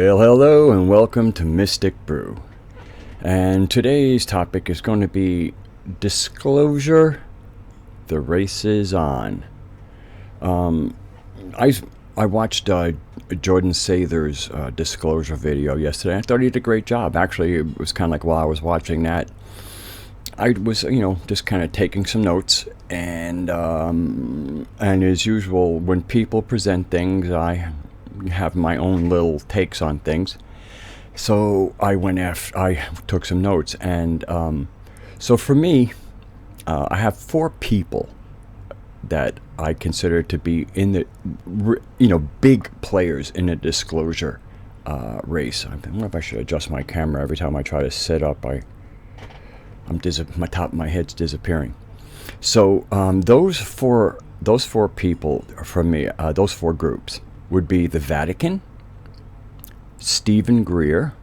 Well, hello and welcome to Mystic Brew. And today's topic is going to be disclosure. The race is on. I watched Jordan Sather's disclosure video yesterday. I thought he did a great job. Actually, it was kind of like while I was watching that, I was, just kind of taking some notes. And as usual, when people present things, I have my own little takes on things. So I took some notes, and so for me, I have four people that I consider to be in the, big players in a disclosure race. I wonder if I should adjust my camera every time I try to sit up. My top of my head's disappearing. So those four people from me, those four groups would be the Vatican, Stephen Greer,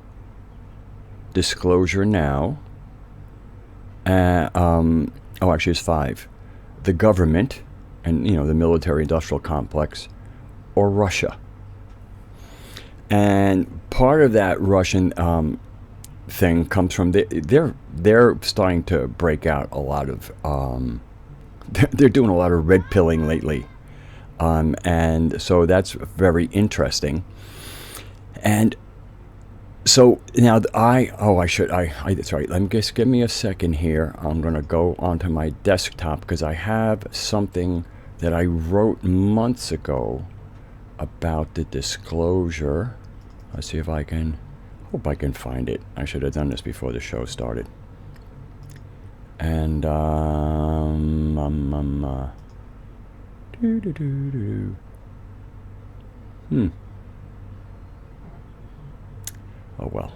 Disclosure Now, actually it's five, the government, and the military-industrial complex, or Russia. And part of that Russian thing comes from they're starting to break out a lot of they're doing a lot of red pilling lately. And so that's very interesting. And so now that's right. Let me just give me a second here. I'm going to go onto my desktop because I have something that I wrote months ago about the disclosure. Let's see if I can, hope I can find it. I should have done this before the show started. And, Oh well.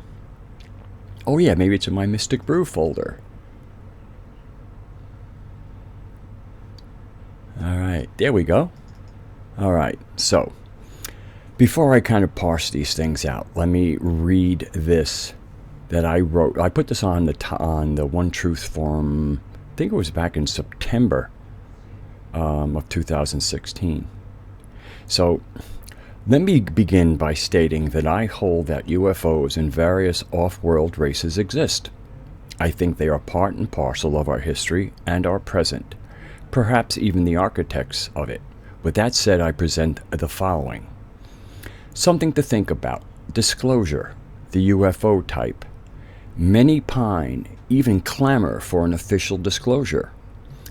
Oh yeah, maybe it's in my Mystic Brew folder. Alright, there we go. Alright, so before I kind of parse these things out, let me read this that I wrote. I put this on the One Truth forum, I think it was back in September of 2016. So let me begin by stating that I hold that UFOs and various off-world races exist. I think they are part and parcel of our history and our present, perhaps even the architects of it. With that said, I present the following. Something to think about. Disclosure, the UFO type. Many pine, even clamor for an official disclosure.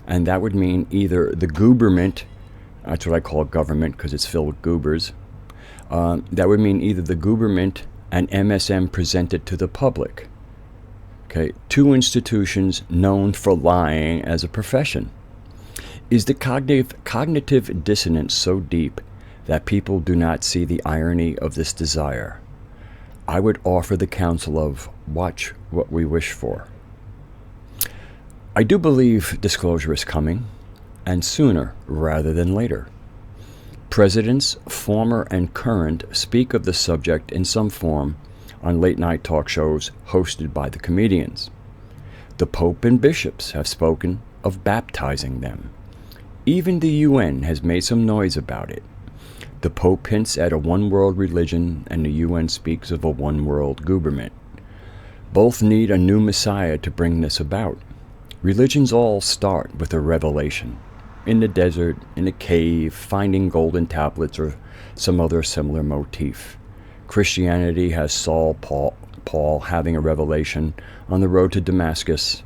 And that would mean either the gooberment, that's what I call government because it's filled with goobers. That would mean either the gooberment and MSM presented to the public. Okay, two institutions known for lying as a profession. Is the cognitive dissonance so deep that people do not see the irony of this desire? I would offer the counsel of watch what we wish for. I do believe disclosure is coming, and sooner rather than later. Presidents, former and current, speak of the subject in some form on late-night talk shows hosted by the comedians. The Pope and bishops have spoken of baptizing them. Even the UN has made some noise about it. The Pope hints at a one-world religion, and the UN speaks of a one-world government. Both need a new Messiah to bring this about. Religions all start with a revelation. In the desert, in a cave, finding golden tablets or some other similar motif. Christianity has Paul having a revelation on the road to Damascus.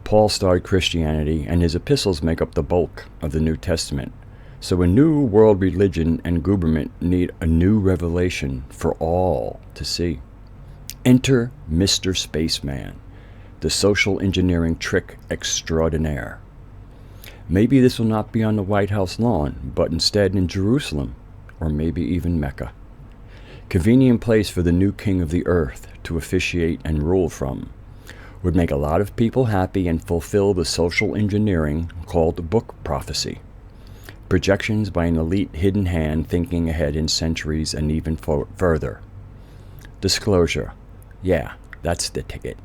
Paul started Christianity, and his epistles make up the bulk of the New Testament. So a new world religion and government need a new revelation for all to see. Enter Mr. Spaceman, the social engineering trick extraordinaire. Maybe this will not be on the White House lawn, but instead in Jerusalem, or maybe even Mecca. Convenient place for the new king of the earth to officiate and rule from. Would make a lot of people happy and fulfill the social engineering called book prophecy. Projections by an elite hidden hand thinking ahead in centuries and even further. Disclosure. Yeah, that's the ticket.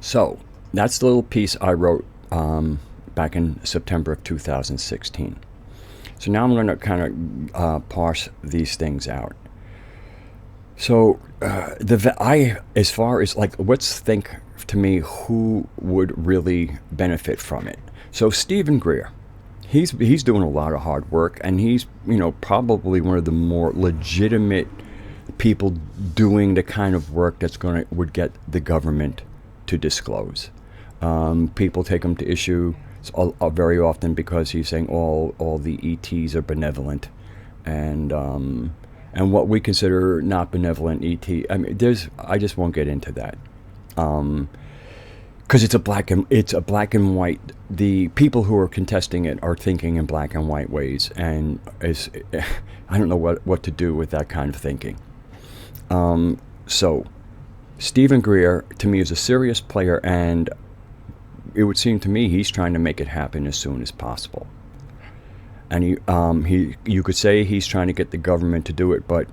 So, that's the little piece I wrote back in September of 2016. So now I'm going to kind of parse these things out. So as far as like, let's think to me who would really benefit from it. So Stephen Greer, he's doing a lot of hard work, and he's probably one of the more legitimate people doing the kind of work that's would get the government to disclose. People take him to issue very often because he's saying all the ETs are benevolent, and what we consider not benevolent ET. I mean, I just won't get into that, because it's a black and white. The people who are contesting it are thinking in black and white ways, and I don't know what to do with that kind of thinking. So Stephen Greer to me is a serious player, and it would seem to me he's trying to make it happen as soon as possible. And you could say he's trying to get the government to do it, but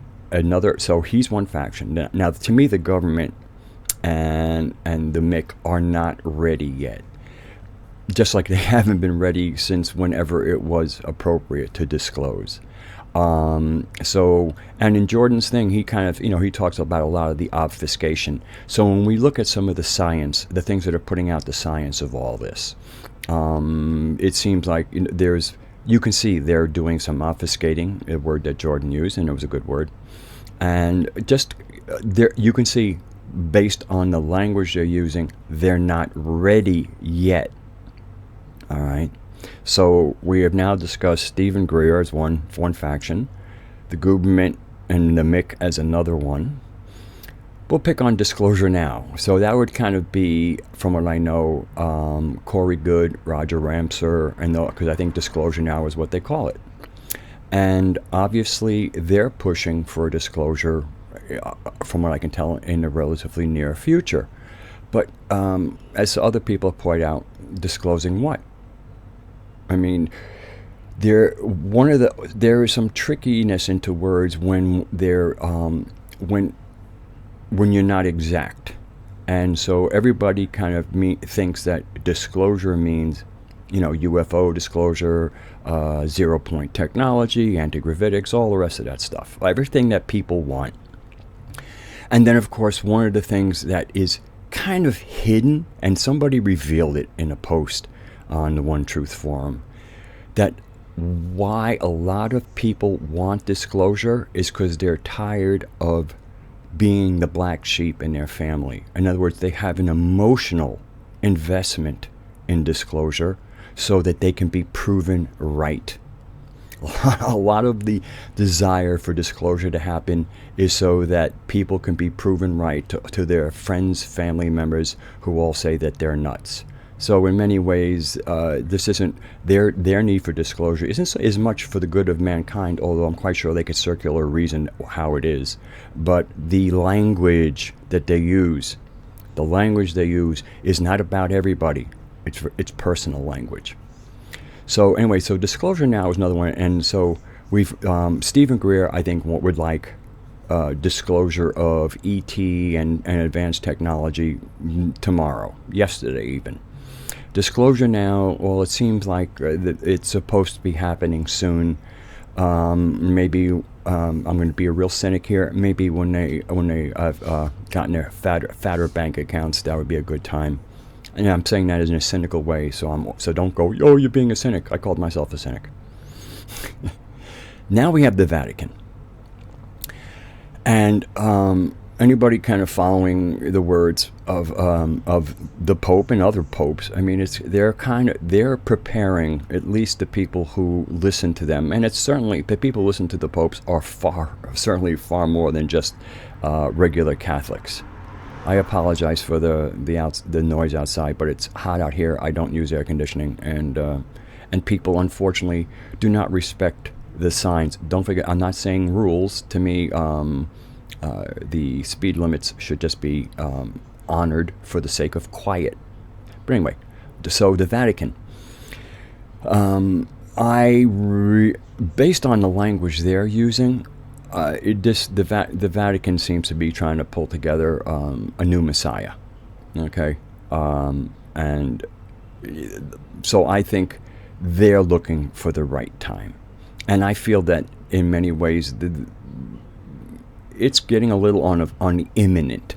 so he's one faction. Now to me, the government and the MIC are not ready yet. Just like they haven't been ready since whenever it was appropriate to disclose. And in Jordan's thing, he kind of, he talks about a lot of the obfuscation. So when we look at some of the science, the things that are putting out the science of all this, it seems like you can see they're doing some obfuscating, a word that Jordan used, and it was a good word. And just there, you can see, based on the language they're using, they're not ready yet. All right. So we have now discussed Stephen Greer as one faction, the government and the MIC as another one. We'll pick on Disclosure Now. So that would kind of be, from what I know, Corey Good, Roger Ramser, because I think Disclosure Now is what they call it. And obviously they're pushing for a disclosure, from what I can tell, in the relatively near future. But as other people point out, disclosing what? I mean, there is some trickiness into words when when you're not exact, and so everybody kind of thinks that disclosure means, UFO disclosure, 0 point technology, anti-gravitics, all the rest of that stuff, everything that people want. And then, of course, one of the things that is kind of hidden, and somebody revealed it in a post on the One Truth forum, that why a lot of people want disclosure is because they're tired of being the black sheep in their family. In other words, they have an emotional investment in disclosure so that they can be proven right. A lot of the desire for disclosure to happen is so that people can be proven right to their friends, family members who all say that they're nuts. So in many ways, this isn't their need for disclosure isn't as much for the good of mankind, although I'm quite sure they could circular reason how it is. But the language that they use, is not about everybody. It's personal language. So anyway, so Disclosure Now is another one, and so we've Stephen Greer, I think, would like disclosure of ET and advanced technology yesterday even. Disclosure Now, well, it seems like it's supposed to be happening soon. Maybe I'm going to be a real cynic here. Maybe when they have gotten their fatter bank accounts, that would be a good time. And I'm saying that in a cynical way, so don't go, oh, you're being a cynic. I called myself a cynic. Now we have the Vatican, and anybody kind of following the words of the Pope and other popes, I mean, they're preparing, at least the people who listen to them, and it's certainly the people who listen to the popes are certainly far more than just regular Catholics. I apologize for the noise outside, but it's hot out here. I don't use air conditioning, and people unfortunately do not respect the signs. Don't forget, I'm not saying rules. To me, the speed limits should just be honored for the sake of quiet. But anyway, so the Vatican. Based on the language they're using, the Vatican seems to be trying to pull together a new Messiah. Okay, and so I think they're looking for the right time, and I feel that in many ways it's getting a little on the imminent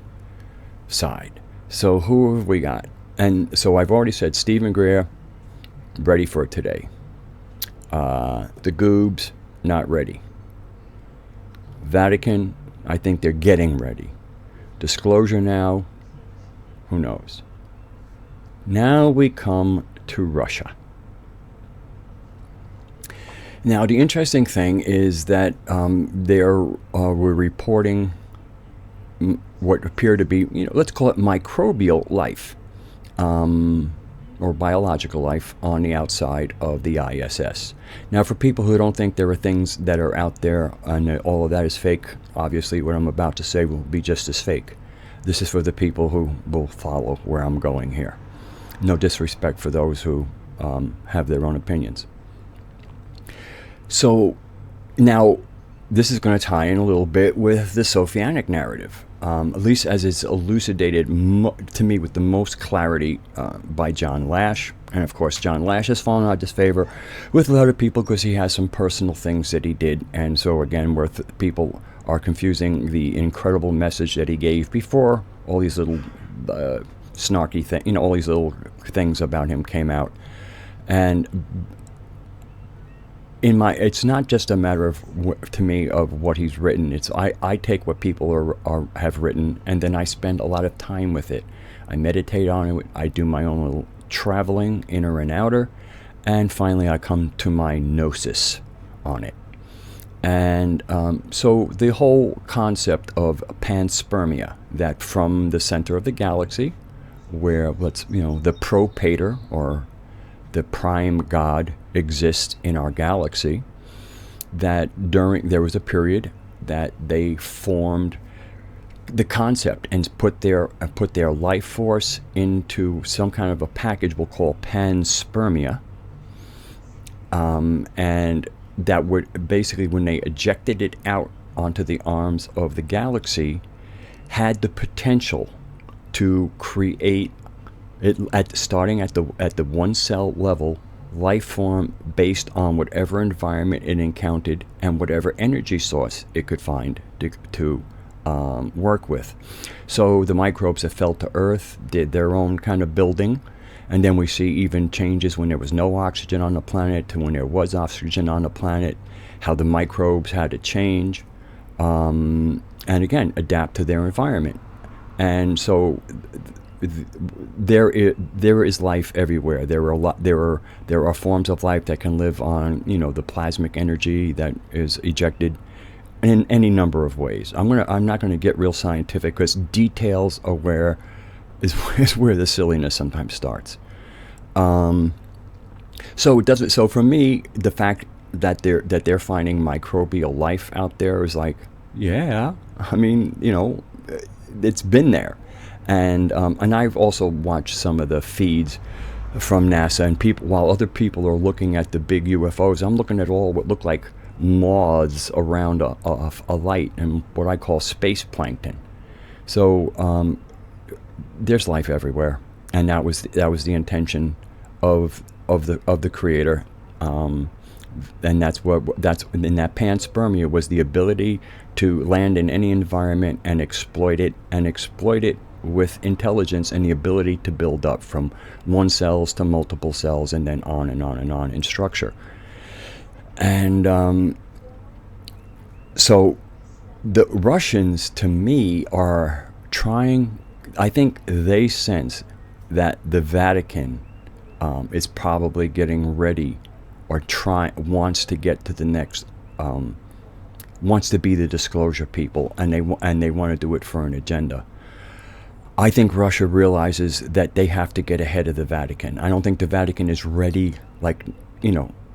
side. So who have we got? And so I've already said Stephen Greer, ready for today. The Goobs, not ready. Vatican, I think they're getting ready. Disclosure Now, who knows? Now we come to Russia. Now, the interesting thing is that we're reporting what appear to be, let's call it microbial life, or biological life on the outside of the ISS. Now, for people who don't think there are things that are out there and all of that is fake, obviously what I'm about to say will be just as fake. This is for the people who will follow where I'm going here. No disrespect for those who have their own opinions. So now this is going to tie in a little bit with the Sophianic narrative, at least as it's elucidated to me with the most clarity by John Lash. And of course, John Lash has fallen out of disfavor with a lot of people because he has some personal things that he did. And so again, where people are confusing the incredible message that he gave before all these little snarky things, all these little things about him came out. And it's not just a matter of, to me, of what he's written. It's I take what people have written, and then I spend a lot of time with it. I meditate on it. I do my own little traveling, inner and outer, and finally I come to my gnosis on it. And so the whole concept of panspermia, that from the center of the galaxy, where the propator or the prime God exists in our galaxy, that there was a period that they formed the concept and put their life force into some kind of a package we'll call panspermia, and that would basically, when they ejected it out onto the arms of the galaxy, had the potential to create it, starting at the one cell level, life form based on whatever environment it encountered and whatever energy source it could find to work with. So the microbes that fell to Earth did their own kind of building, and then we see even changes when there was no oxygen on the planet to when there was oxygen on the planet, how the microbes had to change, and again adapt to their environment. And so there is life everywhere. There are forms of life that can live on the plasmic energy that is ejected in any number of ways. I'm not going to get real scientific because details are where the silliness sometimes starts. So for me, the fact that they're finding microbial life out there is like, yeah, I mean, it's been there. And I've also watched some of the feeds from NASA, and while other people are looking at the big UFOs, I'm looking at all what look like moths around a light and what I call space plankton. So there's life everywhere, and that was the intention of the Creator, and in that panspermia was the ability to land in any environment and exploit it with intelligence and the ability to build up from one cells to multiple cells and then on and on and on in structure. And so the Russians, to me, are trying, I think they sense that the Vatican is probably getting ready or wants to get to the next, wants to be the disclosure people, and they want to do it for an agenda. I think Russia realizes that they have to get ahead of the Vatican. I don't think the Vatican is ready,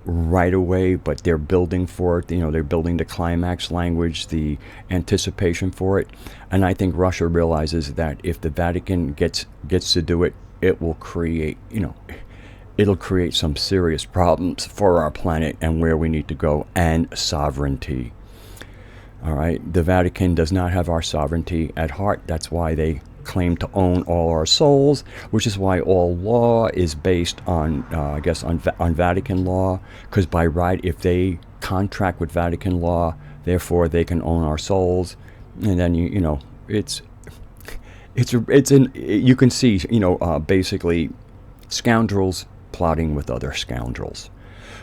right away, but they're building for it. They're building the climax language, the anticipation for it. And I think Russia realizes that if the Vatican gets to do it, it will create, it'll create some serious problems for our planet and where we need to go, and sovereignty. All right, the Vatican does not have our sovereignty at heart. That's why they claim to own all our souls, which is why all law is based on, on Vatican law, because by right, if they contract with Vatican law, therefore they can own our souls. And then you can see, basically scoundrels plotting with other scoundrels.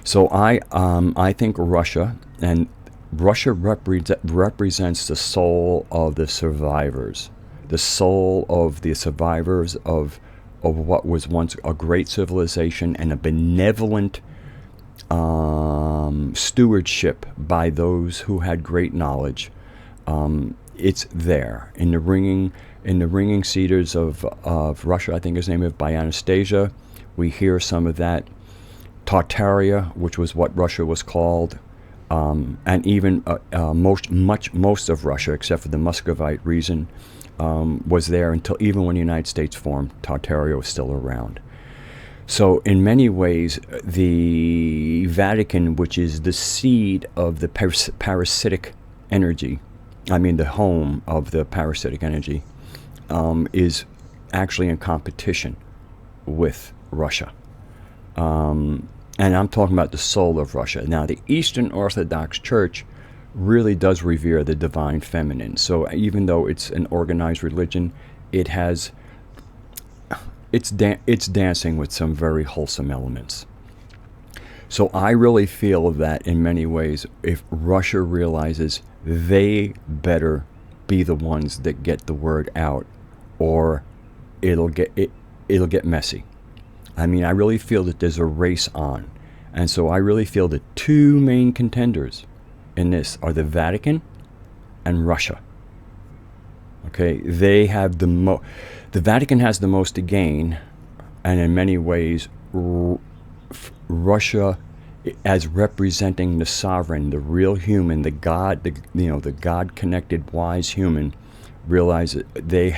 So I think Russia represents the soul of the survivors, the soul of the survivors of what was once a great civilization and a benevolent stewardship by those who had great knowledge. It's there in the ringing cedars of Russia. I think his name is by Anastasia. We hear some of that. Tartaria, which was what Russia was called, and even most of Russia, except for the Muscovite region, was there until even when the United States formed. Tartaria was still around. So in many ways, the Vatican, which is the seed of the parasitic energy, the home of the parasitic energy, is actually in competition with Russia. And I'm talking about the soul of Russia. Now, the Eastern Orthodox Church really does revere the divine feminine. So even though it's an organized religion, it's dancing with some very wholesome elements. So I really feel that in many ways, if Russia realizes they better be the ones that get the word out, or it'll get messy. I really feel that there's a race on. And so I really feel the two main contenders in this are the Vatican and Russia. Okay, they have the Vatican has the most to gain, and in many ways, Russia, as representing the sovereign, the real human, the God, the God-connected, wise human, realize that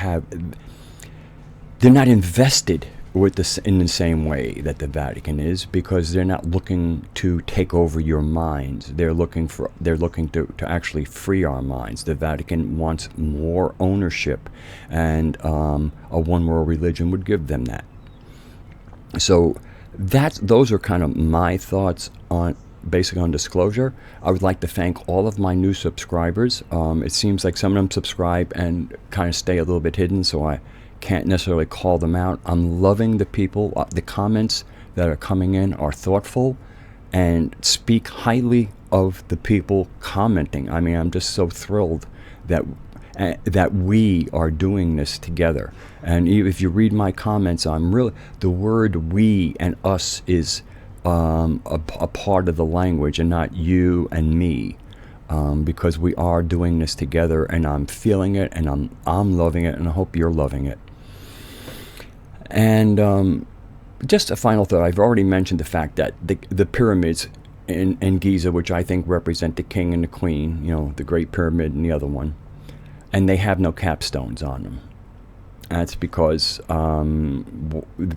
they're not invested with this in the same way that the Vatican is, because they're not looking to take over your minds. They're looking to actually free our minds. The Vatican wants more ownership, and a one world religion would give them that. So those are kind of my thoughts on disclosure. I would like to thank all of my new subscribers. It seems like some of them subscribe and kind of stay a little bit hidden, so I can't necessarily call them out. I'm loving the people. The comments that are coming in are thoughtful and speak highly of the people commenting. I'm just so thrilled that we are doing this together. And if you read my comments, the word we and us is a part of the language, and not you and me, because we are doing this together, and I'm feeling it, and I'm loving it, and I hope you're loving it. And just a final thought. I've already mentioned the fact that the pyramids in Giza, which I think represent the king and the queen, the Great Pyramid and the other one, and they have no capstones on them. That's because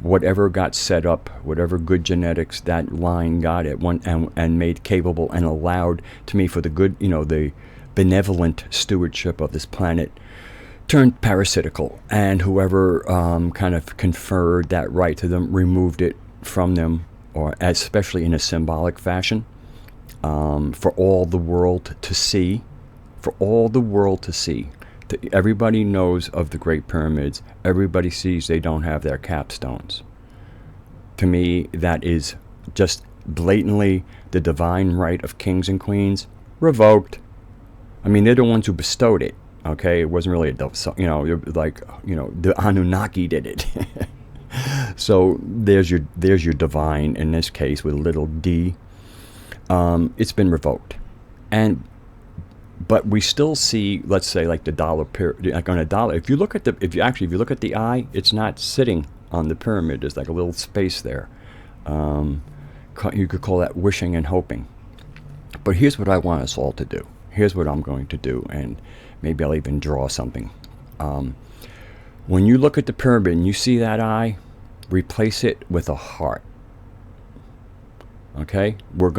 whatever got set up, whatever good genetics that line got at one and made capable and allowed to me for the good, the benevolent stewardship of this planet, turned parasitical, and whoever kind of conferred that right to them removed it from them, or especially in a symbolic fashion, for all the world to see. Everybody knows of the Great Pyramids. Everybody sees they don't have their capstones. To me, that is just blatantly the divine right of kings and queens revoked. They're the ones who bestowed it. Okay, it wasn't really the Anunnaki did it. So there's your divine, in this case with little d. It's been revoked, but we still see, let's say, like the dollar, like on a dollar. If you look at the eye, it's not sitting on the pyramid. There's like a little space there. You could call that wishing and hoping. But here's what I want us all to do. Here's what I'm going to do, and maybe I'll even draw something. When you look at the pyramid and you see that eye, replace it with a heart. Okay, we're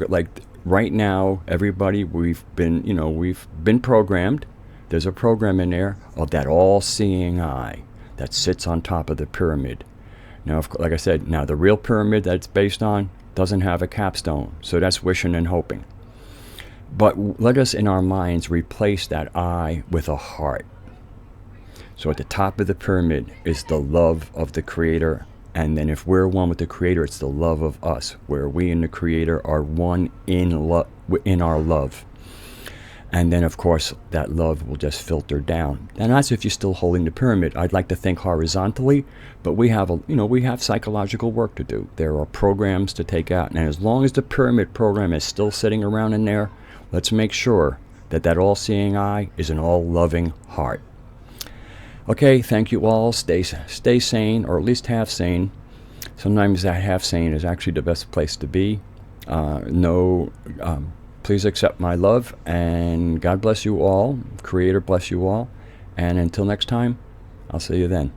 like right now, everybody, we've been programmed. There's a program in there of that all-seeing eye that sits on top of the pyramid. Now, like I said, the real pyramid that it's based on doesn't have a capstone, so that's wishing and hoping. But let us in our minds replace that I with a heart. So at the top of the pyramid is the love of the Creator. And then if we're one with the Creator, it's the love of us, where we and the Creator are one in our love. And then, of course, that love will just filter down. And that's if you're still holding the pyramid. I'd like to think horizontally, but we have psychological work to do. There are programs to take out. And as long as the pyramid program is still sitting around in there, let's make sure that that all-seeing eye is an all-loving heart. Okay, thank you all. Stay sane, or at least half sane. Sometimes that half sane is actually the best place to be. Please accept my love, and God bless you all. Creator bless you all. And until next time, I'll see you then.